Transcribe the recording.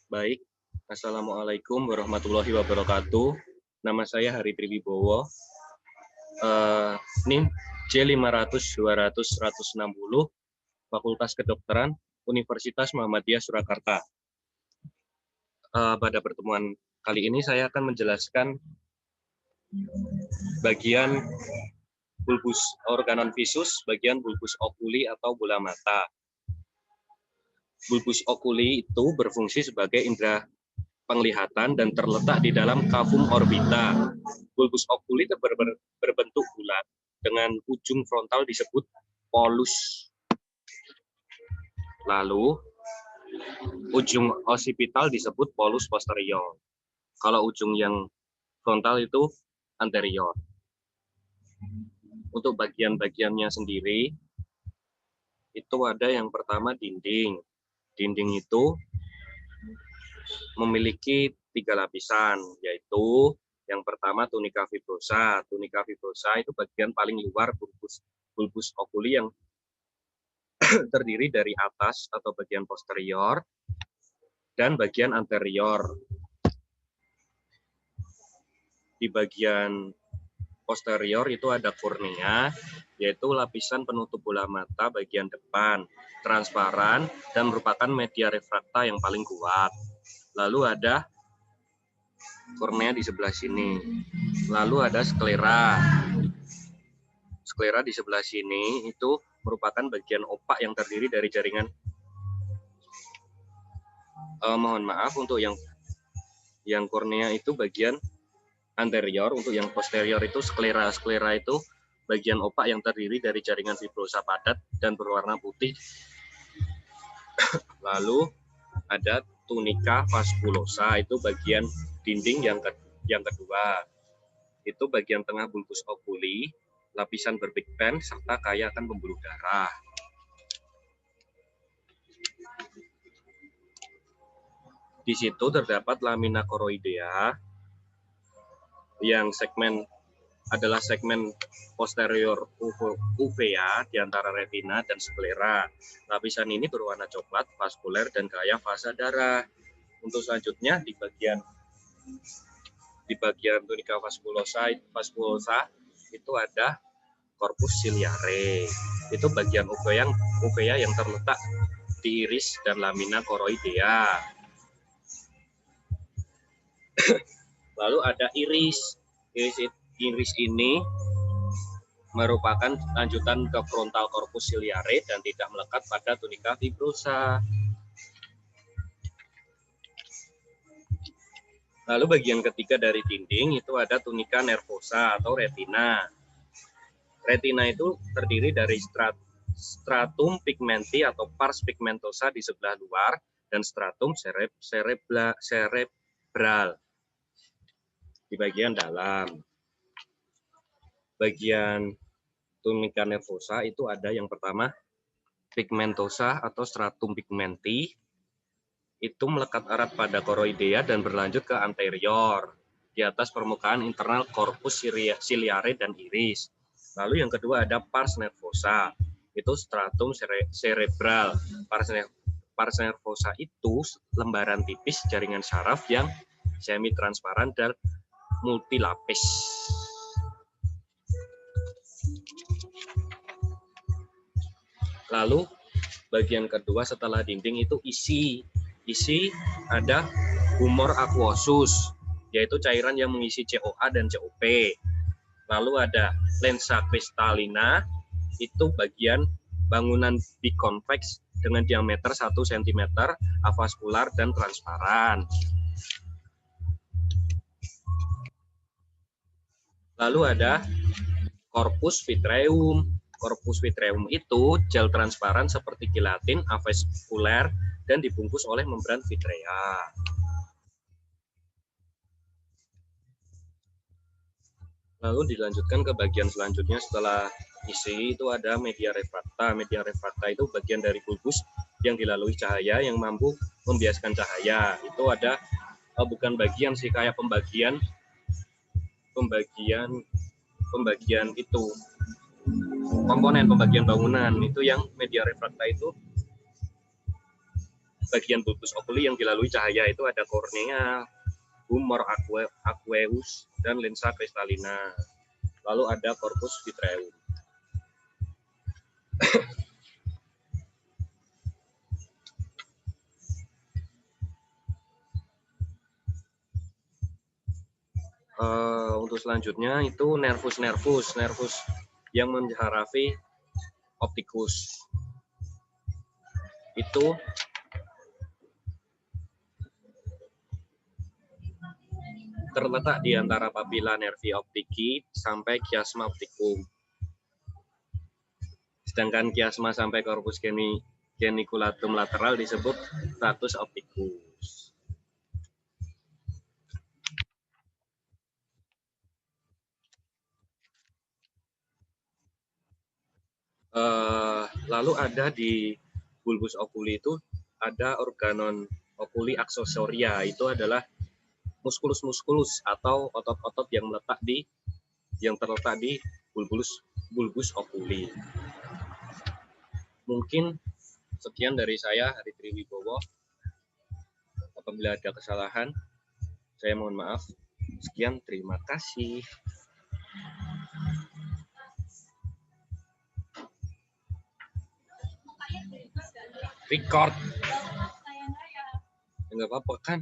Baik, Assalamualaikum warahmatullahi wabarakatuh. Nama saya Hari Triwibowo. NIM J500-200-160, Fakultas Kedokteran, Universitas Muhammadiyah Surakarta. Pada pertemuan kali ini saya akan menjelaskan bagian bulbus organon visus, bagian bulbus oculi atau bola mata. Bulbus oculi itu berfungsi sebagai indera penglihatan dan terletak di dalam cavum orbita. Bulbus oculi itu berbentuk bulat dengan ujung frontal disebut polus. Lalu ujung occipital disebut polus posterior. Kalau ujung yang frontal itu anterior. Untuk bagian-bagiannya sendiri itu ada yang pertama dinding. Dinding itu memiliki 3 lapisan, yaitu yang pertama tunika fibrosa. Tunika fibrosa itu bagian paling luar bulbus oculi yang terdiri dari atas atau bagian posterior dan bagian anterior. Di bagian posterior itu ada kornea, yaitu lapisan penutup bola mata bagian depan, transparan dan merupakan media refrakta yang paling kuat. Lalu ada kornea di sebelah sini. Lalu ada sklera. Sklera di sebelah sini itu merupakan bagian opak yang terdiri dari jaringan. Mohon maaf untuk yang kornea itu bagian anterior, untuk yang posterior itu sklera. Sklera itu bagian opak yang terdiri dari jaringan fibrosa padat dan berwarna putih. Lalu ada tunika vasculosa, itu bagian dinding yang kedua. Itu bagian tengah bulbus oculi, lapisan berbigpen serta kaya akan pembuluh darah. Di situ terdapat lamina choroidea yang adalah segmen posterior uvea di antara retina dan sklera. Lapisan ini berwarna coklat, vaskuler, dan kaya fasa darah. Untuk selanjutnya di bagian tunika vasculosa itu ada corpus ciliare. Itu bagian uvea yang terletak di iris dan lamina choroidea. Lalu ada iris. Iris ini merupakan lanjutan ke frontal corpus ciliare dan tidak melekat pada tunika fibrosa. Lalu bagian ketiga dari dinding itu ada tunika nervosa atau retina. Retina itu terdiri dari stratum pigmenti atau pars pigmentosa di sebelah luar dan stratum cerebral di bagian dalam. Bagian tunika nervosa itu ada yang pertama pigmentosa atau stratum pigmenti, itu melekat erat pada choroidea dan berlanjut ke anterior di atas permukaan internal corpus ciliare dan iris. Lalu yang kedua ada pars nervosa, itu stratum cerebral. Pars nervosa itu lembaran tipis jaringan saraf yang semi transparan dan multilapis. Lalu bagian kedua setelah dinding itu isi. Isi ada humor aquosus, yaitu cairan yang mengisi CoA dan CoP. Lalu ada lensa kristallina, itu bagian bangunan biconvex dengan diameter 1 cm, avaskular dan transparan. Lalu ada corpus vitreum. Corpus vitreum itu gel transparan seperti gelatin, avaskuler, dan dibungkus oleh membran vitrea. Lalu dilanjutkan ke bagian selanjutnya setelah isi itu ada media refrakta. Media refrakta itu bagian dari bulbus yang dilalui cahaya yang mampu membiaskan cahaya. Itu ada bukan bagian sih, kayak pembagian itu komponen pembagian bangunan itu yang media refrakta itu bagian bulbus oculi yang dilalui cahaya itu ada kornea, humor aqueous, dan lensa kristalina. Lalu ada corpus vitreum. Untuk selanjutnya itu nervus yang menjarafi optikus. Itu terletak di antara papilla nervi optici sampai chiasma opticum. Sedangkan chiasma sampai corpus geniculatum lateral disebut ratus opticus. Lalu ada di bulbus oculi itu ada organon oculi aksesoria, itu adalah muskulus atau otot-otot yang terletak di bulbus oculi. Mungkin sekian dari saya, Hari Triwibowo. Apabila ada kesalahan, saya mohon maaf. Sekian, terima kasih. Record. Enggak apa-apa kan?